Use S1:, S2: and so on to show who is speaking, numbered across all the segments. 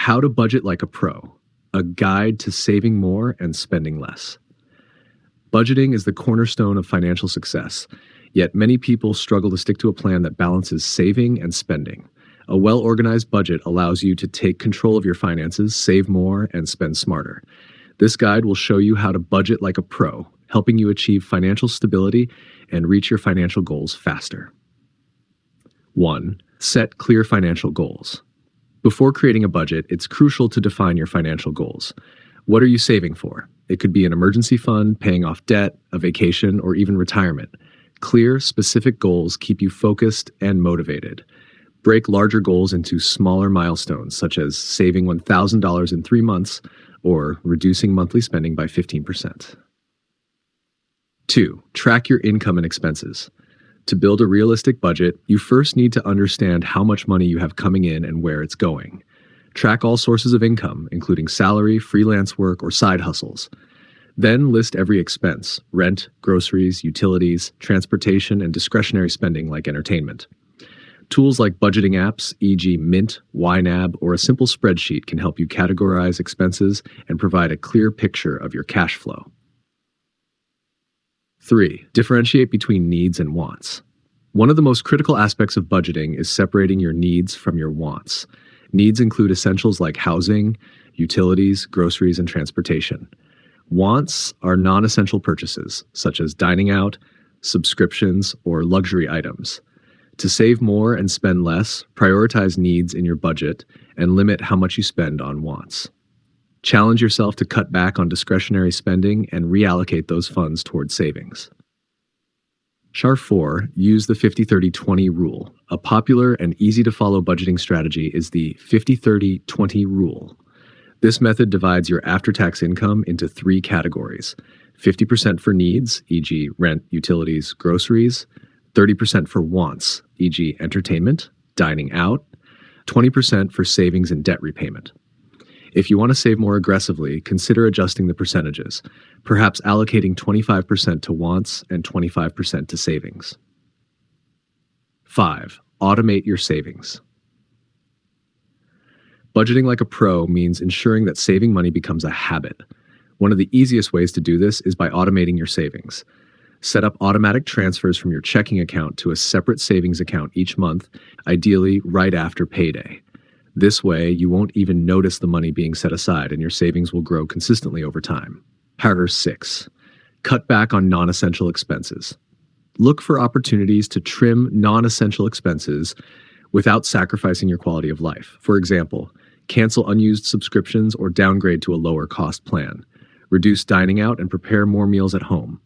S1: How to Budget Like a Pro, a guide to saving more and spending less. Budgeting is the cornerstone of financial success, yet many people struggle to stick to a plan that balances saving and spending. A well-organized budget allows you to take control of your finances, save more, and spend smarter. This guide will show you how to budget like a pro, helping you achieve financial stability and reach your financial goals faster. 1. Set clear financial goals. Before creating a budget, it's crucial to define your financial goals. What are you saving for? It could be an emergency fund, paying off debt, a vacation, or even retirement. Clear, specific goals keep you focused and motivated. Break larger goals into smaller milestones, such as saving $1,000 in 3 months or reducing monthly spending by 15%. 2. Track your income and expenses. To build a realistic budget, you first need to understand how much money you have coming in and where it's going. Track all sources of income, including salary, freelance work, or side hustles. Then list every expense: rent, groceries, utilities, transportation, and discretionary spending like entertainment. Tools like budgeting apps, e.g. Mint, YNAB, or a simple spreadsheet can help you categorize expenses and provide a clear picture of your cash flow. 3. Differentiate between needs and wants. One of the most critical aspects of budgeting is separating your needs from your wants. Needs include essentials like housing, utilities, groceries, and transportation. Wants are non-essential purchases, such as dining out, subscriptions, or luxury items. To save more and spend less, prioritize needs in your budget and limit how much you spend on wants. Challenge yourself to cut back on discretionary spending and reallocate those funds towards savings. 4. Use the 50-30-20 rule. A popular and easy-to-follow budgeting strategy is the 50-30-20 rule. This method divides your after-tax income into 3 categories: 50% for needs, e.g. rent, utilities, groceries; 30% for wants, e.g. entertainment, dining out; 20% for savings and debt repayment. If you want to save more aggressively, consider adjusting the percentages, perhaps allocating 25% to wants and 25% to savings. 5. Automate your savings. Budgeting like a pro means ensuring that saving money becomes a habit. One of the easiest ways to do this is by automating your savings. Set up automatic transfers from your checking account to a separate savings account each month, ideally right after payday. This way, you won't even notice the money being set aside and your savings will grow consistently over time. 6. Cut back on non-essential expenses. Look for opportunities to trim non-essential expenses without sacrificing your quality of life. For example, cancel unused subscriptions or downgrade to a lower cost plan. Reduce dining out and prepare more meals at home.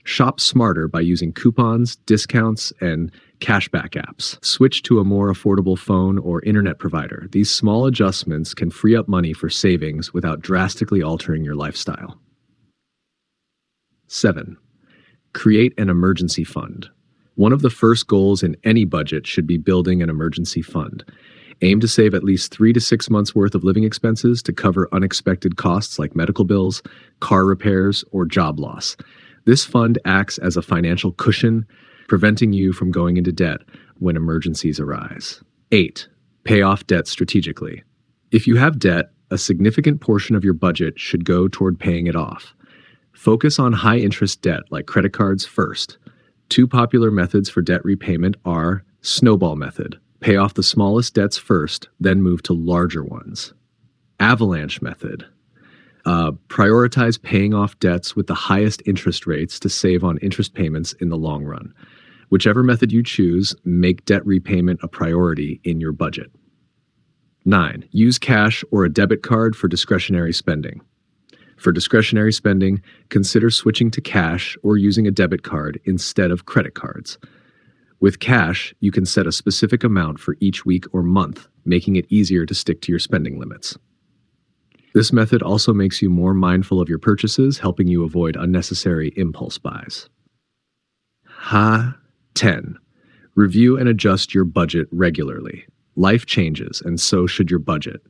S1: Shop smarter by using coupons, discounts, and cashback apps. Switch to a more affordable phone or internet provider. These small adjustments can free up money for savings without drastically altering your lifestyle. 7. Create an emergency fund. One of the first goals in any budget should be building an emergency fund. Aim to save at least 3 to 6 months' worth of living expenses to cover unexpected costs like medical bills, car repairs, or job loss. This fund acts as a financial cushion, preventing you from going into debt when emergencies arise. 8. Pay off debt strategically. If you have debt, a significant portion of your budget should go toward paying it off. Focus on high-interest debt like credit cards first. 2 popular methods for debt repayment are snowball method. Pay off the smallest debts first, then move to larger ones. Avalanche method. Prioritize paying off debts with the highest interest rates to save on interest payments in the long run. Whichever method you choose, make debt repayment a priority in your budget. 9. Use cash or a debit card for discretionary spending. For discretionary spending, consider switching to cash or using a debit card instead of credit cards. With cash, you can set a specific amount for each week or month, making it easier to stick to your spending limits. This method also makes you more mindful of your purchases, helping you avoid unnecessary impulse buys. 10. Review and adjust your budget regularly. Life changes, and so should your budget.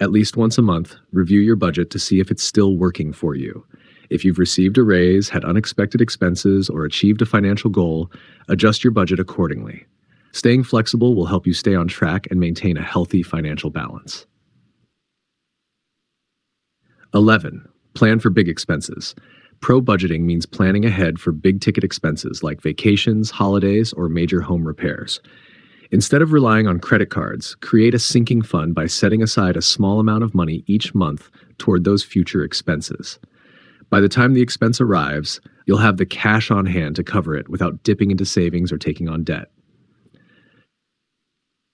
S1: At least once a month, review your budget to see if it's still working for you. If you've received a raise, had unexpected expenses, or achieved a financial goal, adjust your budget accordingly. Staying flexible will help you stay on track and maintain a healthy financial balance. 11. Plan for big expenses. Pro budgeting means planning ahead for big ticket expenses like vacations, holidays, or major home repairs. Instead of relying on credit cards, create a sinking fund by setting aside a small amount of money each month toward those future expenses. By the time the expense arrives, you'll have the cash on hand to cover it without dipping into savings or taking on debt.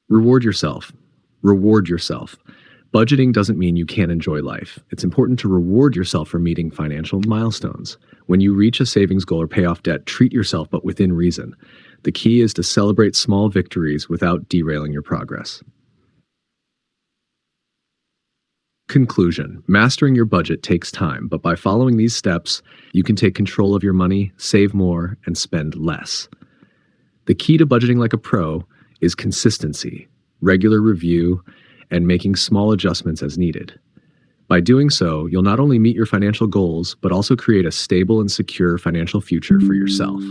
S1: Reward yourself. Reward yourself. Budgeting doesn't mean you can't enjoy life. It's important to reward yourself for meeting financial milestones. When you reach a savings goal or pay off debt, treat yourself, but within reason. The key is to celebrate small victories without derailing your progress. Conclusion. Mastering your budget takes time, but by following these steps, you can take control of your money, save more, and spend less. The key to budgeting like a pro is consistency, regular review, and making small adjustments as needed. By doing so, you'll not only meet your financial goals, but also create a stable and secure financial future for yourself.